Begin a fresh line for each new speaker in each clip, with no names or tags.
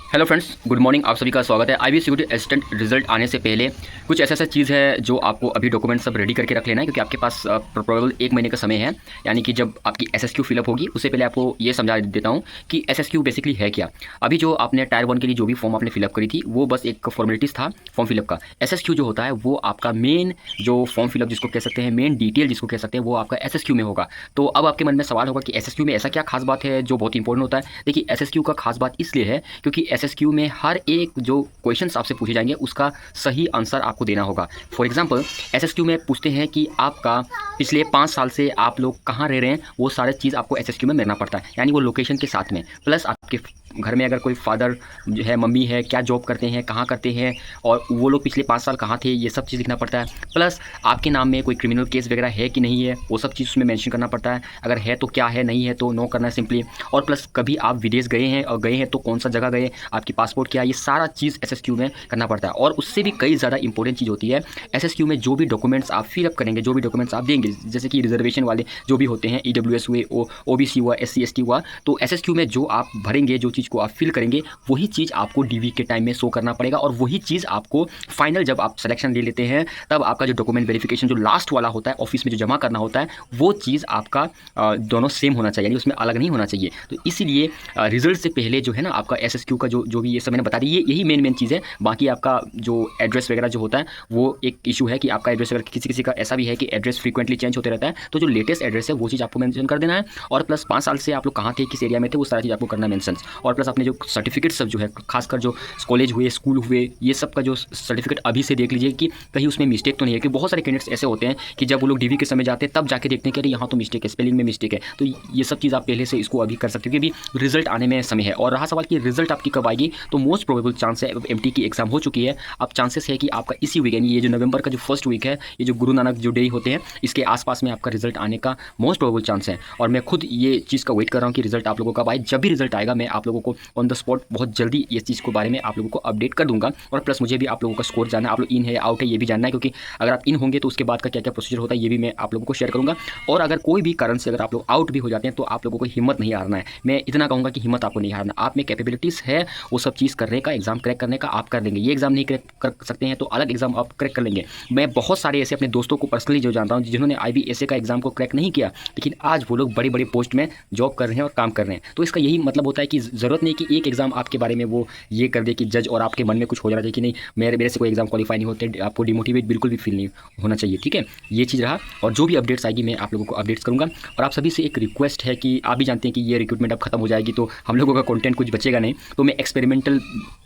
Hello friends, good morning. आप सभी का स्वागत है। आईबीएस सिक्योरिटी असिस्टेंट रिजल्ट आने से पहले कुछ ऐसा चीज़ है जो आपको अभी डॉक्यूमेंट सब रेडी करके रख लेना है, क्योंकि आपके पास प्रोबेबल 1 महीने का समय है। यानी कि जब आपकी एसएसक्यू फिलअप होगी उससे पहले आपको ये समझा देता हूँ कि एसएसक्यू बेसिकली है क्या। अभी जो आपने टायर 1 के लिए जो भी फॉर्म आपने फिलअप करी थी वो बस एक फॉर्मेलिटीज़ था फॉर्म फिलअप का। एसएसक्यू जो होता है वो आपका मेन जो फॉर्म फिलअप जिसको कह सकते हैं, मेन डिटेल जिसको कह सकते हैं, वो आपका एसएसक्यू में होगा। तो अब आपके मन में सवाल होगा कि एसएसक्यू में ऐसा क्या खास बात है जो बहुत इंपॉर्टेंट होता है। देखिए, एसएसक्यू का खास बात इसलिए है क्योंकि एसएसक्यू में हर एक जो क्वेश्चंस आपसे पूछे जाएंगे उसका सही आंसर आपको देना होगा। फॉर एग्जांपल, एसएसक्यू में पूछते हैं कि आपका पिछले 5 साल से आप लोग कहाँ रह रहे हैं, वो सारे चीज़ आपको एसएसक्यू में मिलना पड़ता है, यानी वो लोकेशन के साथ में, प्लस आपके घर में अगर कोई फादर जो है, मम्मी है, क्या जॉब करते हैं, कहाँ करते हैं, और वो लोग पिछले 5 साल कहाँ थे, ये सब चीज़ लिखना पड़ता है। प्लस आपके नाम में कोई क्रिमिनल केस वगैरह है कि नहीं है, वो सब चीज़ उसमें मेंशन करना पड़ता है। अगर है तो क्या है, नहीं है तो नो करना है सिंपली। और प्लस कभी आप विदेश गए हैं, और गए हैं तो कौन सा जगह गए, आपकी पासपोर्ट क्या है, ये सारा चीज़ एसएसक्यू में करना पड़ता है। और उससे भी कई ज़्यादा इंपॉर्टेंट चीज़ होती है एसएसक्यू में, जो भी डॉक्यूमेंट्स आप फिलअप करेंगे, जो भी डॉक्यूमेंट्स आप देंगे, जैसे कि रिजर्वेशन वाले जो भी होते हैं, ईडब्ल्यूएस हुए, ओबीसी हुआ, एससी एसटी हुआ, तो एसएसक्यू में जो आप भरेंगे, जो चीज़ को आप फिल करेंगे, वही चीज़ आपको डीवी के टाइम में शो करना पड़ेगा। और वही चीज़ आपको फाइनल जब आप सिलेक्शन ले लेते हैं तब आपका जो डॉक्यूमेंट वेरिफिकेशन जो लास्ट वाला होता है, ऑफिस में जो जमा करना होता है, वो चीज़ आपका दोनों सेम होना चाहिए, यानी उसमें अलग नहीं होना चाहिए। तो इसीलिए रिजल्ट से पहले जो है ना, आपका एसएसक्यू का जो भी ये सब मैंने बता दी, यही मेन चीज़ है। बाकी आपका जो एड्रेस वगैरह जो होता है वो एक इशू है कि आपका एड्रेस अगर किसी किसी का ऐसा भी है कि एड्रेस फ्रीक्वेंटली चेंज होते रहता है, तो जो लेटेस्ट एड्रेस है वो चीज़ आपको मेंशन कर देना है। और प्लस 5 साल से आप लोग कहाँ थे, किस एरिया में थे, वो सारी चीज़ आपको करना मेंशन। और प्लस अपने जो सर्टिफिकेट सब जो है, खासकर जो कॉलेज हुए, स्कूल हुए, ये सब का जो सर्टिफिकेट अभी से देख लीजिए कि कहीं उसमें मिस्टेक तो नहीं है। कि बहुत सारे कैंडिडेट्स ऐसे होते हैं कि जब वो लोग डीवी के समय जाते हैं तब जाके देखते हैं कि अरे यहाँ तो मिस्टेक है, स्पेलिंग में मिस्टेक है। तो ये सब चीज़ आप पहले से इसको अभी कर सकते हो, क्योंकि अभी रिजल्ट आने में समय है। और रहा सवाल कि रिजल्ट आपकी कब आएगी, तो मोस्ट प्रोबेबल चांस है, एमटी की एग्जाम हो चुकी है, अब चांसेस है कि आपका इसी वीक, यानी ये जो नवंबर का जो फर्स्ट वीक है, ये जो गुरु नानक जो डे होते हैं, इसके आसपास में आपका रिजल्ट आने का मोस्ट प्रोबेबल चांस है। और मैं खुद ये चीज़ का वेट कर रहा हूँ कि रिजल्ट आप लोगों का कब आए। जब भी रिजल्ट आएगा मैं आप लोगों को ऑन द स्पॉट बहुत जल्दी इस चीज़ के बारे में आप लोगों को अपडेट कर दूंगा। और प्लस मुझे भी आप लोगों का स्कोर जानना है, आप लोग इन है या आउट है ये भी जानना है, क्योंकि अगर आप इन होंगे तो उसके बाद का क्या क्या प्रोसीजर होता है ये भी मैं आप लोगों को शेयर करूंगा। और अगर कोई भी कारण से अगर आप लोग आउट भी हो जाते हैं तो आप लोगों को हिम्मत नहीं हारना है। मैं इतना कहूँगा कि हिम्मत आपको नहीं हारना, आप में कैपेबिलिटीज़ है वो सब चीज़ करने का, एग्जाम क्रैक करने का, आप कर लेंगे। ये एग्जाम नहीं क्रैक कर सकते हैं तो अलग एग्जाम आप क्रैक कर लेंगे। मैं बहुत सारे ऐसे अपने दोस्तों को पर्सनली जो जानता हूँ जिन्होंने आईबीएसए का एग्जाम को क्रैक नहीं किया, लेकिन आज वो लोग बड़ी बड़ी पोस्ट में जॉब कर रहे हैं और काम कर रहे हैं। तो इसका यही मतलब होता है कि ज़रूरत नहीं कि एक एग्जाम आपके बारे में वो ये कर दे कि जज, और आपके मन में कुछ हो जाना चाहिए कि नहीं मेरे से कोई एग्जाम क्वालिफाई नहीं होते, आपको डिमोटिवेट बिल्कुल भी फील नहीं होना चाहिए। ठीक है, ये चीज़ रहा। और जो भी अपडेट्स आएगी मैं आप लोगों को अपडेट्स करूँगा। और आप सभी से एक रिक्वेस्ट है कि आप भी जानते हैं कि ये रिक्रूटमेंट अब खत्म हो जाएगी तो हम लोगों का कंटेंट कुछ बचेगा नहीं, तो मैं एक्सपेरिमेंटल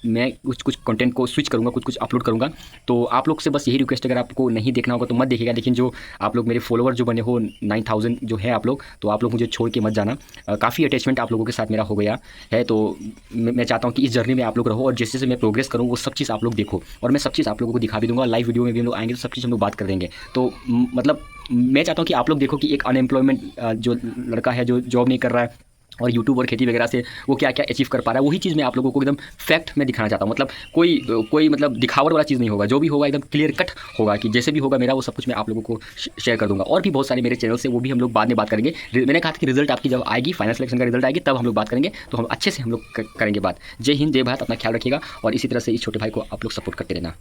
मैं कुछ कंटेंट को स्विच करूँगा, कुछ अपलोड करूँगा। तो आप लोग से बस यही रिक्वेस्ट, अगर आपको नहीं देखना होगा तो मत देखिएगा, लेकिन जो आप लोग मेरे फॉलोवर जो बने हो 9000 जो है आप लोग, तो आप लोग मुझे छोड़ के मत जाना। काफ़ी अटैचमेंट आप लोगों के साथ मेरा हो गया है, तो मैं चाहता हूँ कि इस जर्नी में आप लोग रहो, और जैसे जैसे मैं प्रोग्रेस करूँ वो सब चीज़ आप लोग देखो, और मैं सब चीज़ आप लोगों को दिखा भी दूंगा। लाइव वीडियो में भी हम लोग आएंगे तो सब चीज़ हम लोग बात कर देंगे। तो मतलब मैं चाहता हूँ कि आप लोग देखो कि एक अनएम्प्लॉयमेंट जो लड़का है जो जॉब नहीं कर रहा है और यूट्यूब और खेती वगैरह से वो क्या क्या अचीव कर पा रहा है, वही चीज़ मैं आप लोगों को एकदम फैक्ट में दिखाना चाहता हूँ। मतलब कोई मतलब दिखावट वाला चीज़ नहीं होगा, जो भी होगा एकदम क्लियर कट होगा, कि जैसे भी होगा मेरा वो सब कुछ मैं आप लोगों को शेयर कर दूंगा। और भी बहुत सारे मेरे चैनल से वो भी हम लोग बाद में बात करेंगे। मैंने कहा था कि रिजल्ट आपकी जब आएगी, फाइनल सिलेक्शन का रिजल्ट आएगी, तब हम लोग बात करेंगे, तो हम अच्छे से हम लोग करेंगे बात। जय हिंद, जय भारत, अपना ख्याल रखिएगा, और इसी तरह से इस छोटे भाई को आप लोग सपोर्ट करते रहना।